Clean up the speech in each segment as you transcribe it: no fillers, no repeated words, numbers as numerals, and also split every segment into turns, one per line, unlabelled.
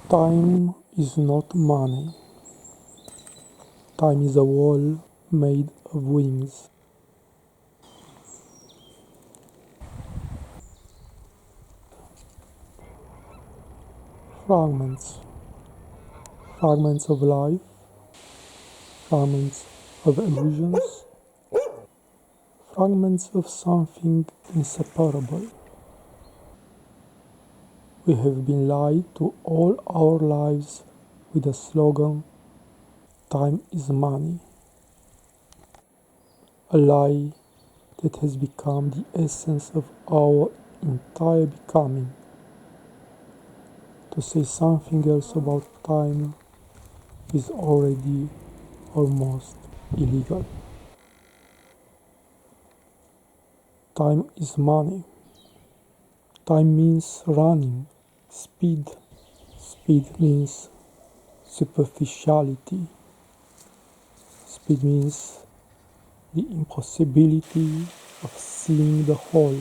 Time is not money. Time is a wall made of wings. Fragments. Fragments of life. Fragments of illusions. Fragments of something inseparable. We have been lied to all our lives with the slogan, time is money. A lie that has become the essence of our entire becoming. To say something else about time is already almost illegal. Time is money. Time means running, speed. Speed means superficiality. Speed means the impossibility of seeing the whole,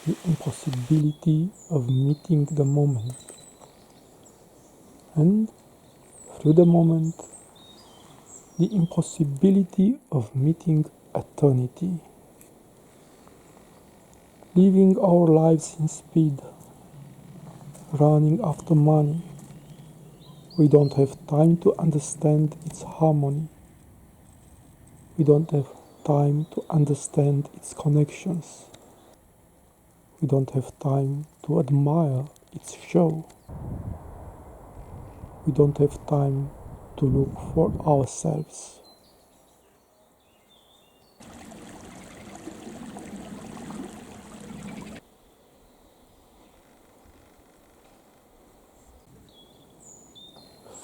the impossibility of meeting the moment, and through the moment, the impossibility of meeting eternity. Living our lives in speed, running after money, we don't have time to understand its harmony. We don't have time to understand its connections. We don't have time to admire its show. We don't have time to look for ourselves.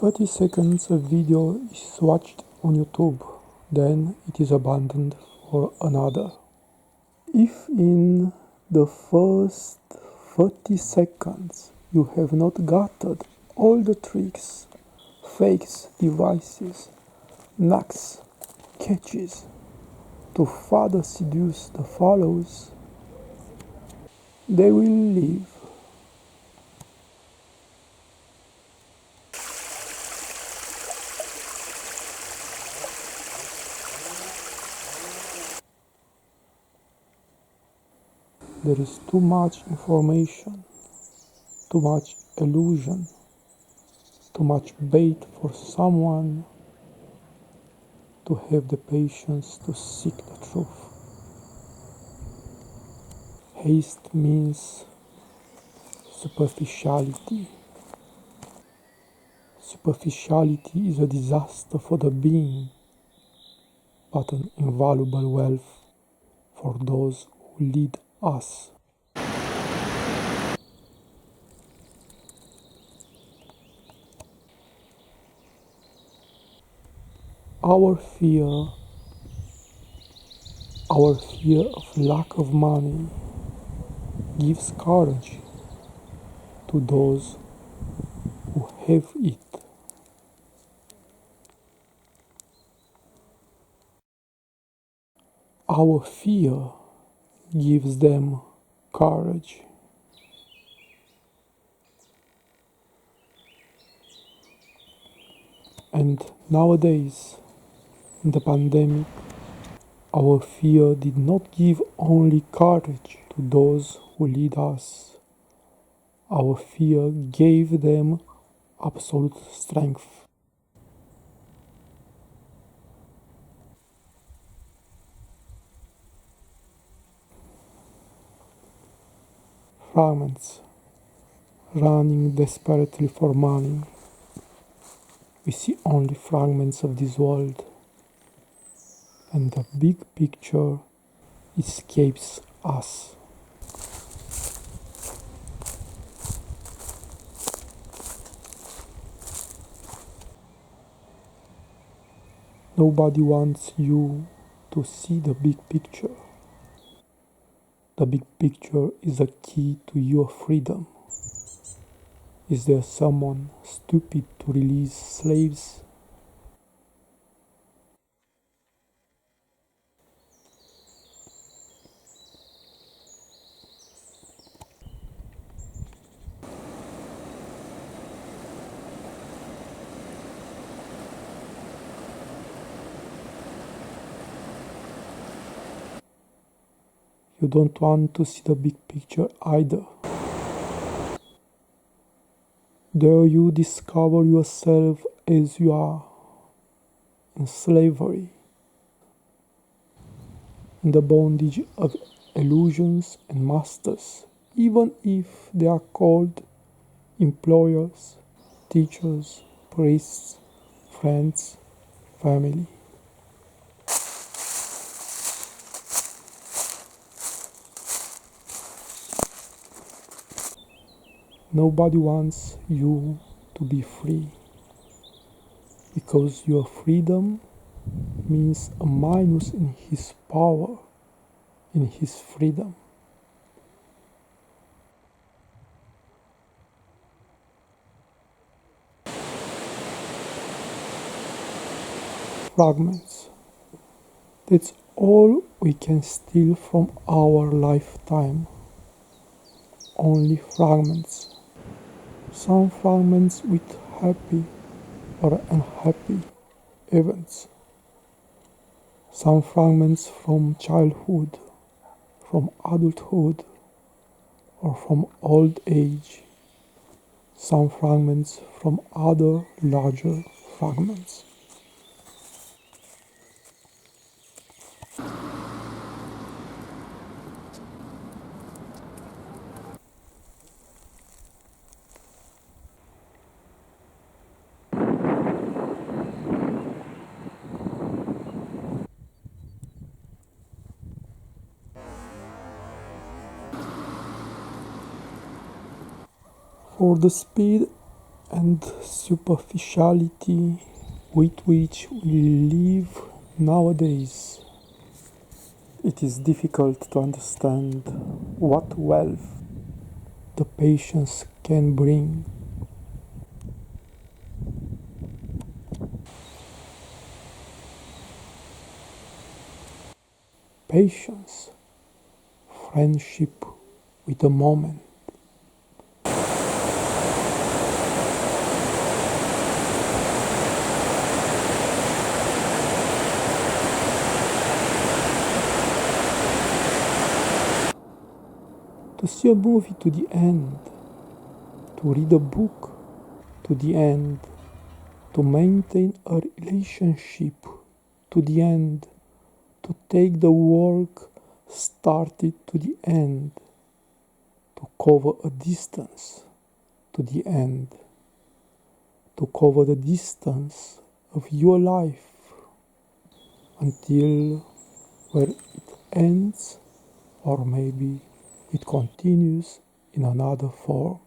"30 seconds of video is watched on YouTube, then it is abandoned for another. If in the first 30 seconds you have not gathered all the tricks, fakes, devices, knacks, catches to further seduce the followers, they will leave. There is too much information, too much illusion, too much bait for someone to have the patience to seek the truth. Haste means superficiality. Superficiality is a disaster for the being, but an invaluable wealth for those who lead us. Our fear of lack of money gives courage to those who have it. Our fear gives them courage. And nowadays, in the pandemic, our fear did not give only courage to those who lead us. Our fear gave them absolute strength. Fragments, running desperately for money. We see only fragments of this world, and the big picture escapes us. Nobody wants you to see the big picture. The big picture is a key to your freedom. Is there someone stupid to release slaves? You don't want to see the big picture either. There you discover yourself as you are, in slavery, in the bondage of illusions and masters, even if they are called employers, teachers, priests, friends, family. Nobody wants you to be free, because your freedom means a minus in his power, in his freedom. Fragments. That's all we can steal from our lifetime. Only fragments. Some fragments with happy or unhappy events. Some fragments from childhood, from adulthood, or from old age. Some fragments from other larger fragments. For the speed and superficiality with which we live nowadays, it is difficult to understand what wealth the patience can bring. Patience, friendship with the moment. To see a movie to the end, to read a book to the end, to maintain a relationship to the end, to take the work started to the end, to cover a distance to the end, to cover the distance of your life until where it ends, or maybe it continues in another form.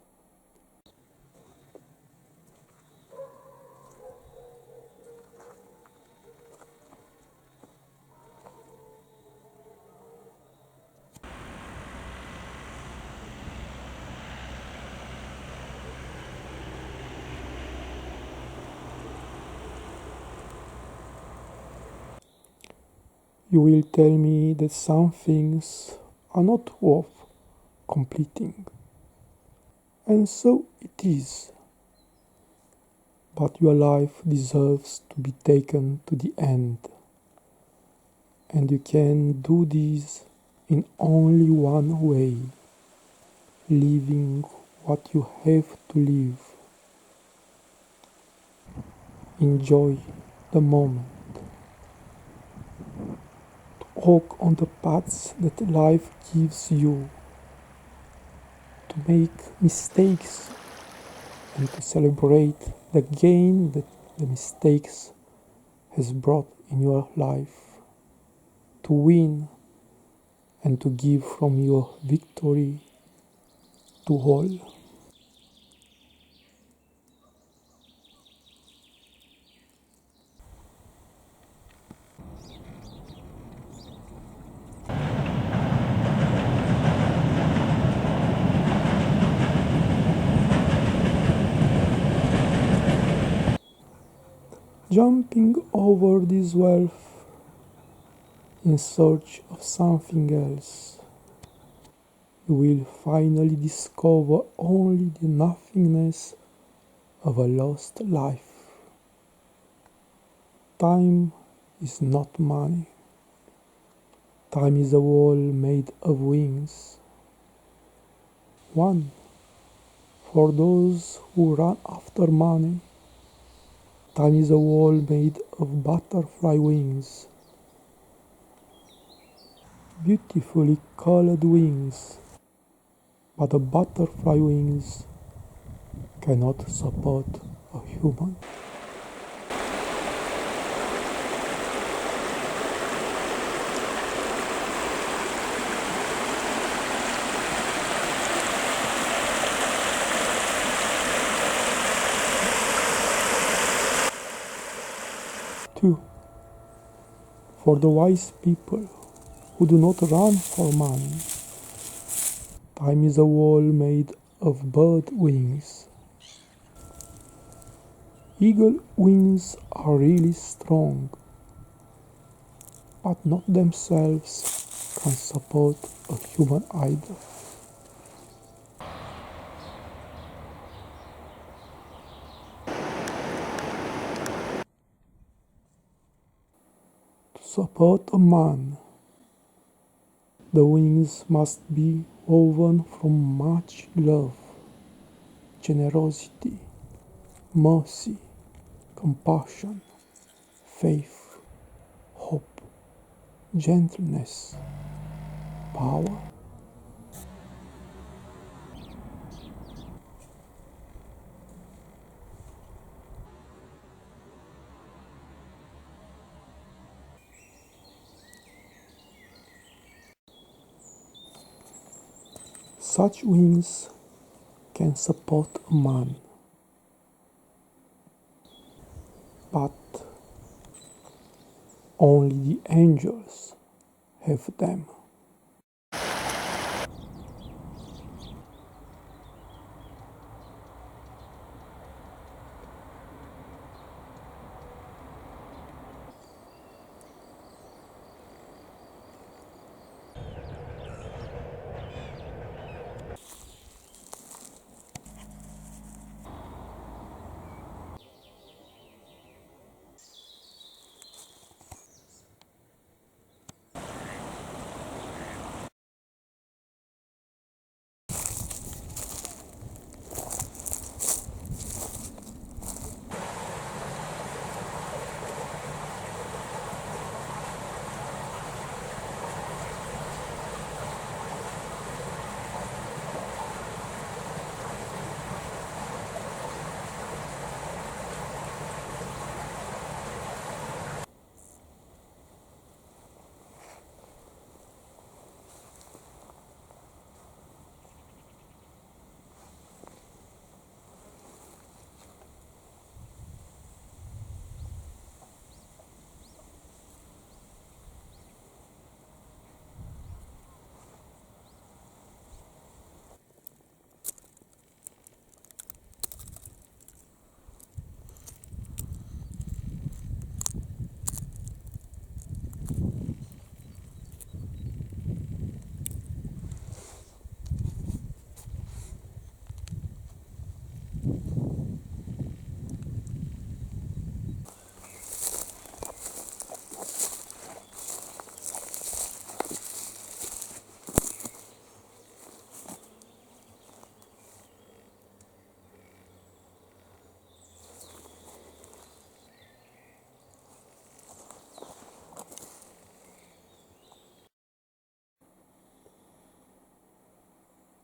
You will tell me that some things are not worth completing. And so it is. But your life deserves to be taken to the end. And you can do this in only one way: living what you have to live. Enjoy the moment. Walk on the paths that life gives you. To make mistakes and to celebrate the gain that the mistakes has brought in your life. To win and to give from your victory to all. Jumping over this wealth in search of something else, you will finally discover only the nothingness of a lost life. Time is not money. Time is a wall made of wings. One for those who run after money. Time is a wall made of butterfly wings. Beautifully colored wings. But the butterfly wings cannot support a human. Two, for the wise people who do not run for money. Time is a wall made of bird wings. Eagle wings are really strong, but not themselves can support a human either. To support a man, the wings must be woven from much love, generosity, mercy, compassion, faith, hope, gentleness, power. Such wings can support a man, but only the angels have them.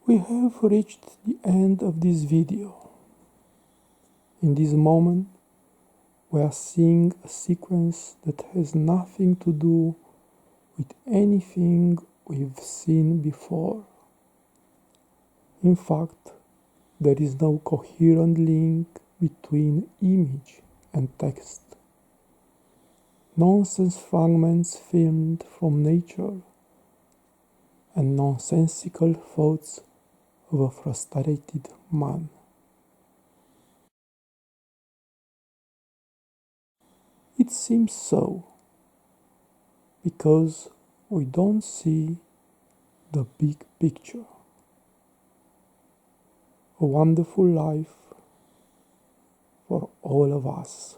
We have reached the end of this video. In this moment, we are seeing a sequence that has nothing to do with anything we've seen before. In fact, there is no coherent link between image and text. Nonsense fragments filmed from nature and nonsensical thoughts of a frustrated man. It seems so, because we don't see the big picture. A wonderful life for all of us.